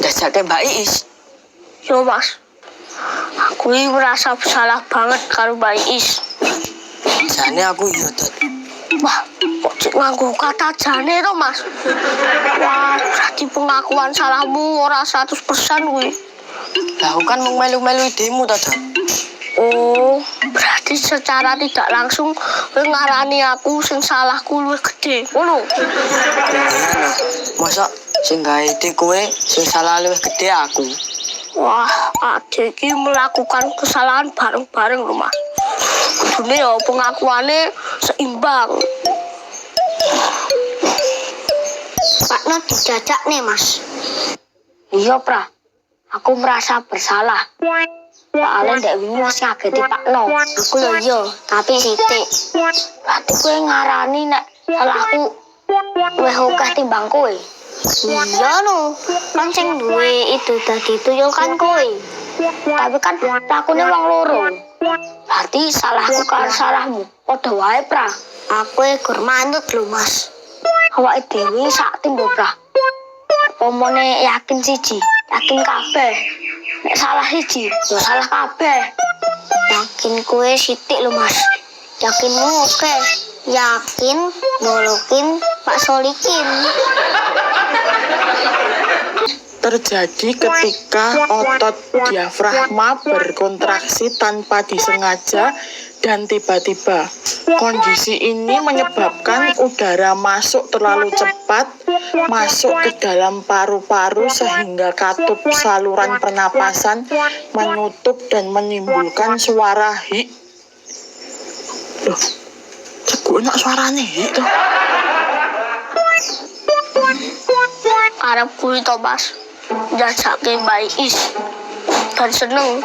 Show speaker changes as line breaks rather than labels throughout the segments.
Dasarnya Mbak Iis.
Yo Mas, aku ini merasa bersalah banget karo Mbak Iis.
Jane aku iya, Dot.
Wah, kok cik nganggo kata jane to Mas? Wah, berarti pengakuan salahmu ora 100% kuwi.
Lah aku kan mau melu-melu idemu to, Dot.
Oh, berarti secara tidak langsung kowe ngarani aku sing salahku luwih gede. Ngono.
Iya no. Masa sing gawe ide kowe sing salah luwih gede aku.
Wah, adik iki melakukan kesalahan bareng-bareng lho, Mas. Kudune ya pengakuannya seimbang. Pak No dijajak nih, Mas. Iya, Pra. Aku merasa bersalah. Soalnya ndak wingi wis ngageti Pak No. Aku lho iya, tapi sithik. Berarti kowe ngarani nek salahku luwih akeh timbang kowe. Iya no, kan sing duwe itu dadi tuyul kan kowe. Tapi kan lakune wong loro. Berarti salahku karo salahmu padha wae, Pra. Aku gur manut lho, Mas. Awake dhewe sak tim lho, Pra. Omone yakin siji, yakin kabeh. Nek salah siji, ya salah kabeh. Yakin kowe sithik lho, Mas. Yakinmu oke. Yakin bolokin Pak Solikin.
Terjadi ketika otot diafragma berkontraksi tanpa disengaja dan tiba-tiba. Kondisi ini menyebabkan udara masuk terlalu cepat, masuk ke dalam paru-paru sehingga katup saluran pernapasan menutup dan menimbulkan suara hik. Loh, cekuk enak suaranya hik tuh.
Arepku itu, Mas. Njajake Mbak Iis dan seneng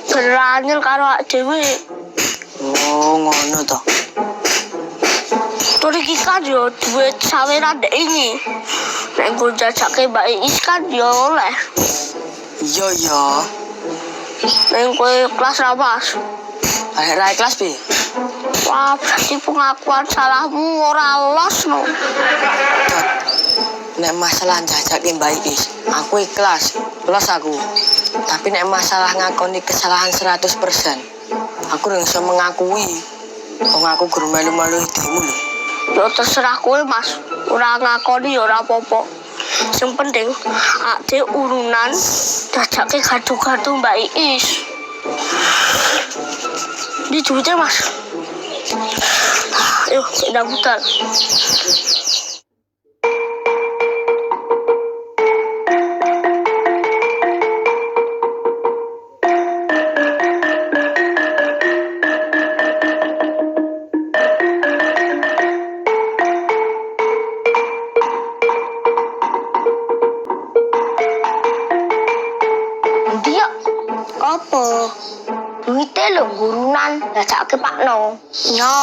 beranyel karo awake dhewe.
Oh, ngono to.
Tur iki kan yo duit saweran ndek ini. Nek nggo njajake Mbak Iis kan yo oleh.
Iya ya.
Nek kowe kelas ra, Mas.
Akhir kelas B.
Wah, berarti pengakuan salahmu ora los no.
Dot. Nek masalah njajake Mbak Iis, aku ikhlas, los aku. Tapi nek masalah ngakoni kesalahan 100%, aku ora iso mengakui. Wong aku guru melu-melu idemu lho.
Yo terserah kowe, Mas. Ora ngakoni yo ora apa-apa. Sing penting ade urunan njajake gado-gado Mbak Iis. Di duitnya, Mas. Ayo, pindah putar. Dia apa? Duitnya lho gurunan njajake Pak No. Yo.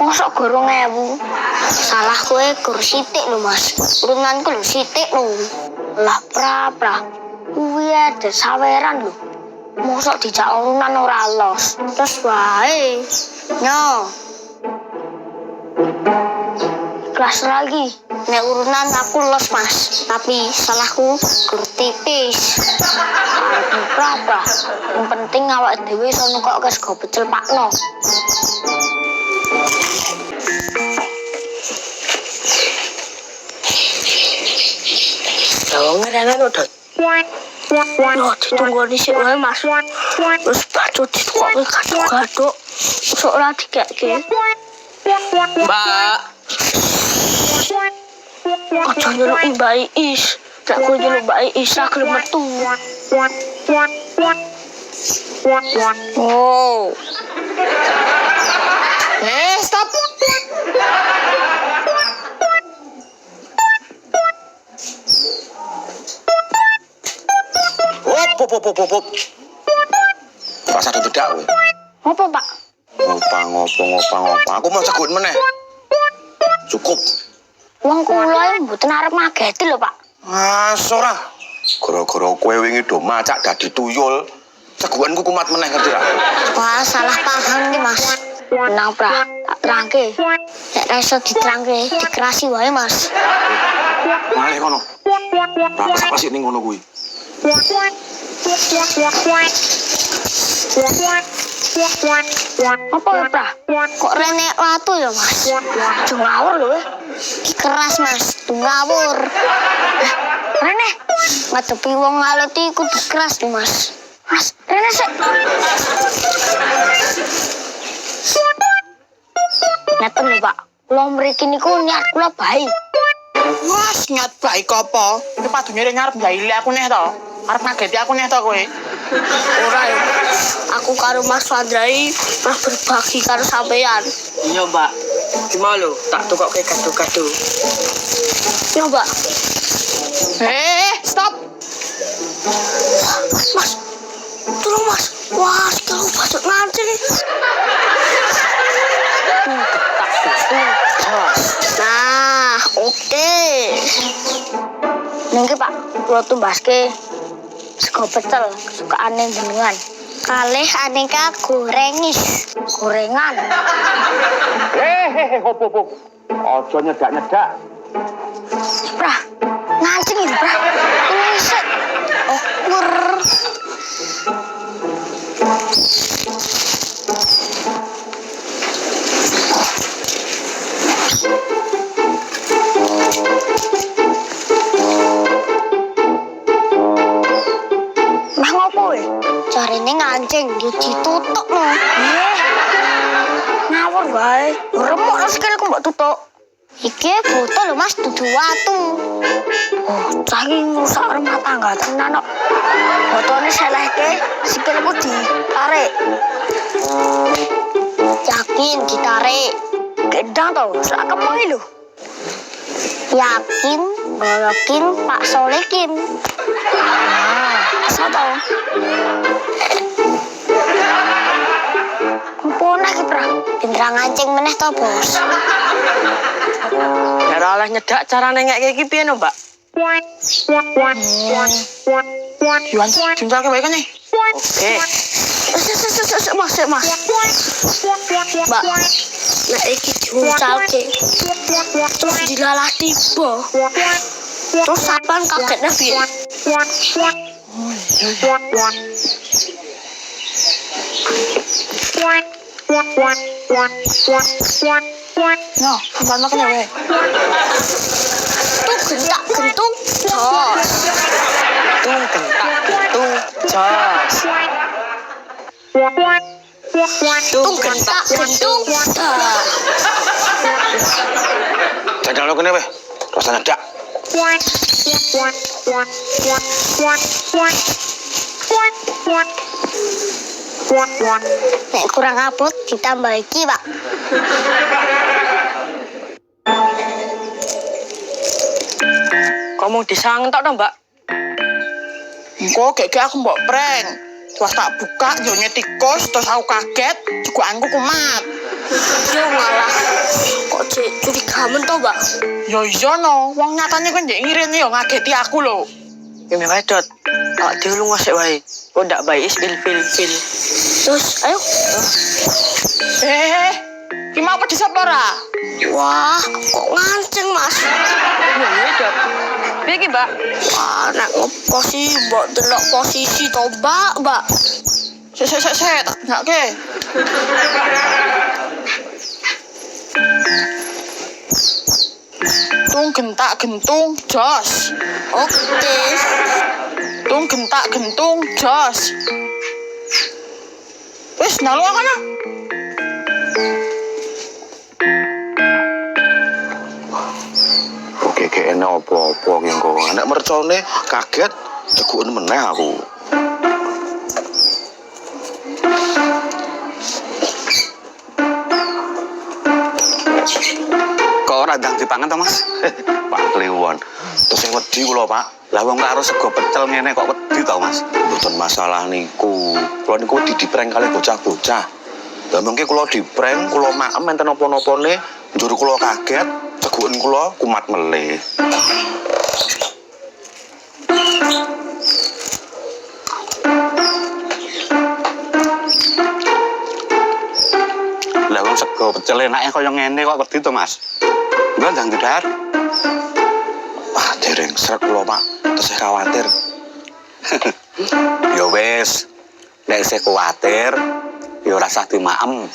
Mosok gorong 1000. Salah kowe gur sithik lho, Mas. Urunanku lho sithik lho. Lah pra. Kuwi ada saweran lho. Mosok dijak urunan ora los. Terus wae. Yo. Kelas lagi. Nek urunan aku los, Mas. Tapi salahku gur tipis. Pra. Yang penting awake dhewe iso nukokke sego pecel Pak No.
Lah ngerenan Dot.
Loh, ditunggu di sini wae, Mas. Terus batu ditukokke gado-gado. Sok ora dikeke.
Mbak,
Aja nyeluk Mbak Iis. Nek kowe nyeluk Mbak Iis ra gelem metu.
oh. Stop.
Hop. Pas ada tidak kowe.
Apa, Pak?
Ngopo. Aku mau cegut meneh. Cukup.
Wong kula mboten arep ngageti lho, Pak.
Ora. Gara-gara kowe wingi do macak dadi tuyul, cegukanku kumat meneh ngerti ra?
Wah, salah paham nih, Mas. Tenang, Pra. Tak terangke. Nek ra iso diterangke, dikerasi wae, Mas.
Malih kono. Ora pasik ning ngono kuwi.
Apa ya, Pra? Kok rene watu ya, Mas? Aja ngawur lho. Dikeras, Mas. Tuh ngawur. Rene, ngadepi wong ngalut iki kudu keras lho, Mas. Mas, Rene sik. Ngeten lho, Pak. Kula mriki niku niat kula baik.
Mas, niat baik apa? Kowe padune rek ngarep njaili aku neh to. Arep ngageti aku neh to kowe.
Ora ya. Aku karo Mas Fandrai pernah berbagi karo sampean.
Iya, Mbak. Gimana lo? Tak tukokke gado-gado.
Ya, Mbak.
Stop.
Mas. Tolong, Mas. Wah, kalau bacot mancing. Nah, oke. Nengke Pak, kula tumbaske sego pecel kesukaane jenengan. Kalih aneka gorengis, gorengan.
Hop. Aja nyedak-nyedak.
Prah, ngancing ini, Prah. Ini sik. Okur. Mah ngopo ya? Carane ngancing, dia ditutuk no. Ngawur wae. Remuk lah sekali aku mbak tutuk. Iki botol lho Mas, dudu watu. Oh, saking rusak rumah tangga tenan kok. Botolnya selehke, sikilku ditarik. Yakin ditarik. Gendang tau, sak kepengi lho. Yakin, golokin, Pak Solekin. Sapa? Mumpuna ki, Pra. Pinter ngancing meneh to, Bos.
Ya ora oleh nyedak carane ngeke iki piye no, Mbak?
Yuan, junjalke wae kan nih.
Oke.
Mas. Mbak, nek iki diuncalke. Terus dilalah tiba. Terus sampean kagetnya piye?
No, sampean makan ya wae.
Tuh gentak-gentung. Jos.
Tung gentak-gentung jos.
Tung gentak-gentung.
Jajal lo kene weh. Rasa nyedak.
Nek kurang abot ditambah iki, Pak.
Kamu disang tok to, Mbak?
Engko gek aku mbok prank. Pas tak buka jone tikus terus aku kaget, jukuanku kumat.
Yo malah kok curigamen to, Mbak?
Yo iya no, wong nyatane kan njek ngirene yo ngageti aku lho.
Ya wae, Dot. Tak diulung sik wae. Kok ndak baik pil.
Terus ayo.
Ki mau apa disapa ora?
Wah, kok nganceng, Mas?
Iya, Dot. Piye ki, Mbak?
Wah, nek ngeposi mbok delok posisi to, Mbak.
Sik tak nyake. Tung gentak gentung jos.
Oke.
Tung gentak gentung jos. Wis nalu kana.
Oke, enak apa-apa ki engko. Nek mercone kaget ceguken meneh aku.
Kok ora ndang dipangan to, Mas?
Pak Kliwon. Terus sing wedi kula, Pak.
Lah wong karo sego pecel ngene kok wedi to, Mas?
Mboten masalah niku. Kula niku diprank kali bocah-bocah. Lah mengke kula diprank, kula maem enten apa-napane, njur kula kaget, ceguken kula kumat melih. Lah
wong sego pecel enake kaya ngene kok wedi to, Mas. Enggak ndang didar.
Ah, dereng srek kula, Pak. Tesih khawatir.
Ya wis, nek isih kuwatir, ya ora usah dimaem.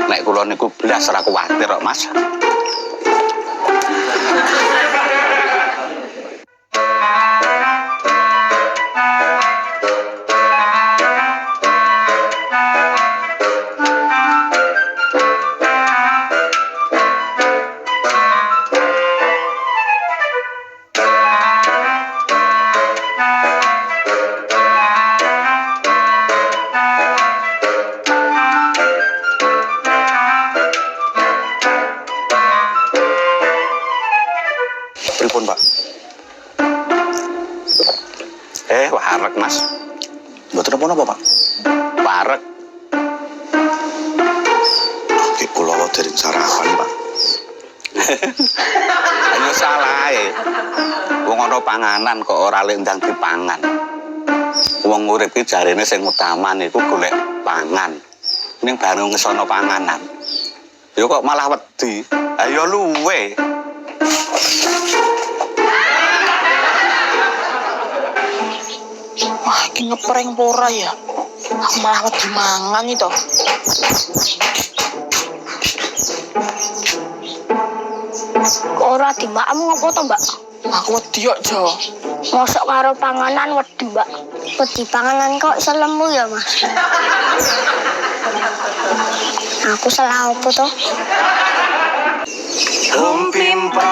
Nek kula niku blas ora kuwatir kok, Mas.
Pripun, Pak?
Wareg, Mas.
Mboten napa-napa, Pak.
Wareg.
Ki kula dereng sarapan, Pak.
Ayo salah e. Wong ana panganan kok ora lek ndang dipangan. Wong urip iki jarene sing utama niku golek pangan. Ning baru ngesono panganan. Ya kok malah wedi. Ayo luwe.
Wah, iki ngeprank apa ora ya? Aku malah wedi mangan itu.
Kok ora dimaem ngopo to, Mbak?
Aku wedi kok, Jo.
Mosok karo panganan wedi, Mbak. Wedi panganan kok iso lemu ya, Mas? Aku salah apa to?
Om pimpa